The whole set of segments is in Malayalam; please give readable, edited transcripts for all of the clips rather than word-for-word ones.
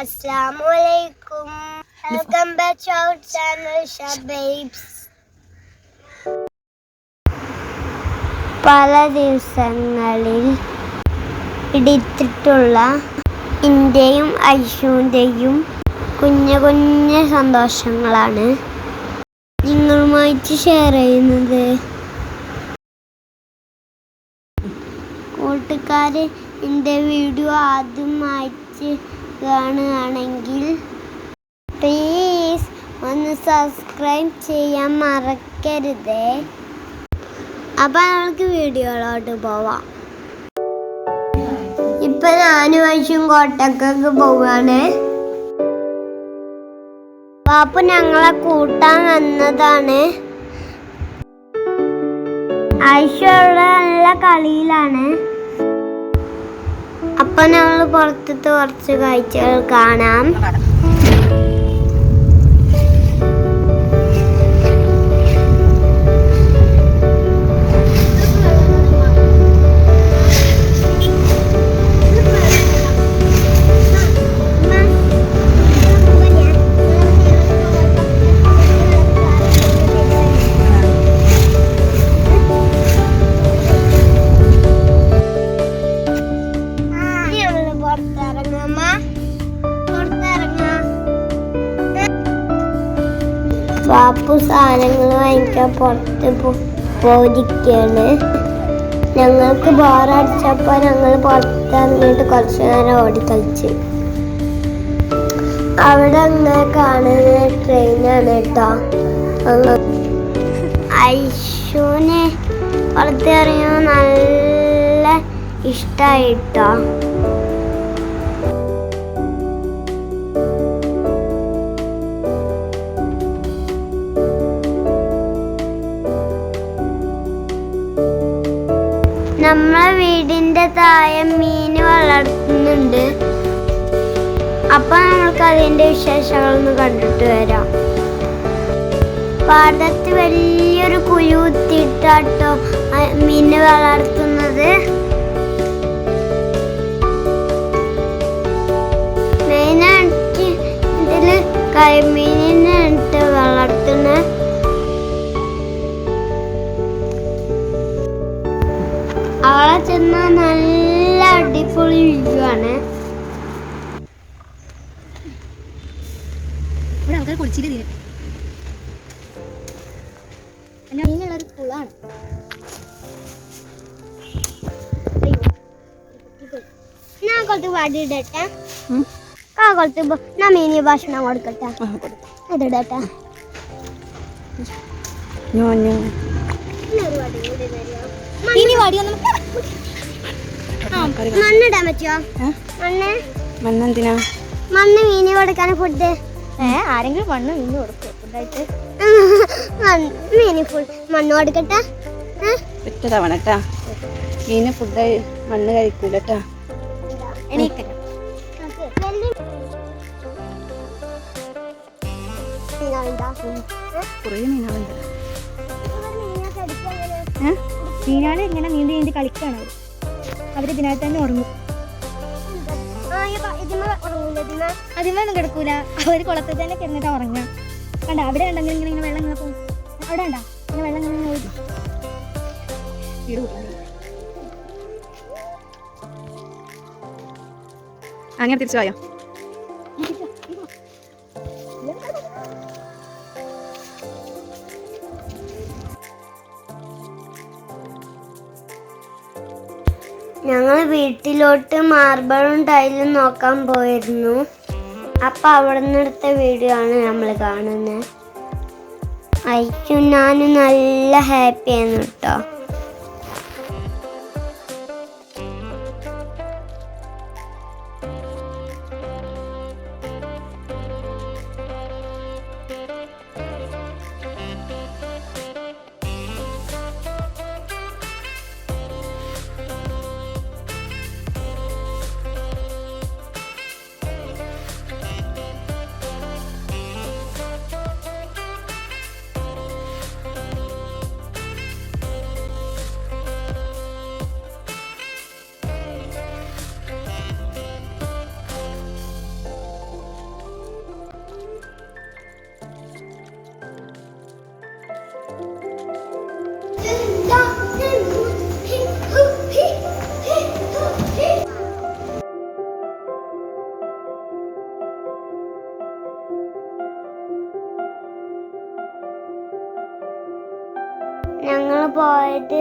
Assalamualaikum. Welcome back to our channel, Shababes. പല ദിവസങ്ങളിൽ എടുത്തിട്ടുള്ള ഇന്ത്യയും ഐശുവിൻ്റെയും കുഞ്ഞു കുഞ്ഞു സന്തോഷങ്ങളാണ് നിങ്ങളുമായിട്ട് ഷെയർ ചെയ്യുന്നത്. കൂട്ടുകാരെ, എൻ്റെ വീഡിയോ ആദ്യമായിട്ട് കാണുകയാണെങ്കിൽ പ്ലീസ് ഒന്ന് സബ്സ്ക്രൈബ് ചെയ്യാൻ മറക്കരുതേ. അപ്പം നമുക്ക് വീഡിയോയിലോട്ട് പോവാം. ഇപ്പം ഞാനും വയസ്സും കോട്ടക്കൊക്കെ പോവാണ്. പാപ്പു ഞങ്ങളെ കൂട്ടാൻ വന്നതാണ്. ഐശ്വര്യ നല്ല കളിയിലാണ്. അപ്പൊ ഞങ്ങൾ പുറത്തത്തെ കുറച്ച് കാഴ്ചകൾ കാണാം. പാപ്പു സാധനങ്ങൾ വാങ്ങിക്കാൻ പുറത്ത് പോയിരിക്കുകയാണ്. ഞങ്ങൾക്ക് ബോറടിച്ചപ്പോൾ ഞങ്ങൾ പുറത്തിറങ്ങിയിട്ട് കുറച്ചു നേരം ഓടിക്കളിച്ച്. അവിടെ അങ്ങനെ കാണുന്ന ട്രെയിനാണ് കേട്ടോ. ഐശുവിന് പുറത്തിറങ്ങിയാൽ നല്ല ഇഷ്ടമായിട്ടോ. നമ്മളെ വീടിൻ്റെ താഴെ മീൻ വളർത്തുന്നുണ്ട്. അപ്പൊ നമുക്ക് അതിൻ്റെ വിശേഷങ്ങളൊന്ന് കണ്ടിട്ട് വരാം. പാടത്ത് വലിയൊരു കുഴി കുത്തിയിട്ടാട്ടോ മീൻ വളർത്തുന്നത്. മെയിനായിട്ട് ഇതിൽ കരിമീനിനായിട്ട് വളർത്തുന്നത്. അവിടെ ചെന്നാൽ നല്ല അടിപൊളി വ്യൂ ആണ്. മീനുള്ളൊരു കുളമാണ്. ഞാൻ കുറച്ച് വടിയിടട്ടെ. കുറച്ച് ഞാൻ മീനി ഭക്ഷണം കൊടുക്കട്ടെ. ഇതിടട്ടെ. മണ്ണിടാൻ പറ്റുമോ? മണ്ണെന്തിനാ? മണ്ണ് മീനി കൊടുക്കാൻ ഫുഡ്. ആരെങ്കിലും മണ്ണ് മീന് കൊടുക്കും ഫുഡായിട്ട്? മീനി ഫുഡ് മണ്ണ് കൊടുക്കട്ടെ. ഒറ്റ തവണ കേട്ടാ. മീന് ഫുഡ് മണ്ണ് കഴിക്കൂല കേട്ടാ. കുറേ മീനുകളുണ്ട്. മീനാള് ഇങ്ങനെ നീന്തി നീന്തി കളിക്കാണ്. അവര് ഇതിനകത്ത് തന്നെ ഉറങ്ങും. അതിമൊന്നും കിടക്കൂല. അവര് കുളത്തിൽ തന്നെ കിടന്നിട്ട് ഉറങ്ങാം. കണ്ട അവിടെ ഉണ്ടെങ്കിൽ ഇങ്ങനെ ഇങ്ങനെ വെള്ളം ഇങ്ങനെ പോകും. അവിടെ ഉണ്ടോ ഇങ്ങനെ വെള്ളം ഇങ്ങനെ ഒഴുകും. അങ്ങനെ തിരിച്ചു പോയോ? ഞങ്ങൾ വീട്ടിലോട്ട് മാർബിളും ടൈലും നോക്കാൻ പോയിരുന്നു. അപ്പം അവിടെ നിന്ന് എടുത്ത വീഡിയോ ആണ് നമ്മൾ കാണുന്നത്. ഐശും ഞാനും നല്ല ഹാപ്പിയാണ് കേട്ടോ. ഞങ്ങൾ പോയത്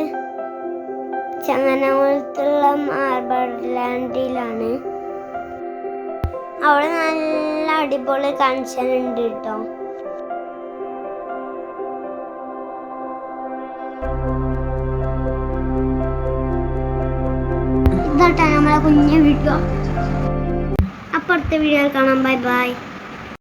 ചങ്ങനാകുളത്തുള്ള മാർബിൾ ലാൻഡിലാണ്. അവിടെ നല്ല അടിപൊളി കൺഷൻ ഉണ്ട് കേട്ടോ. ഇതാട്ടെ നമ്മളെ കുഞ്ഞു വീഡിയോ. അപ്പുറത്തെ വീഡിയോയിൽ കാണാം. Bye bye.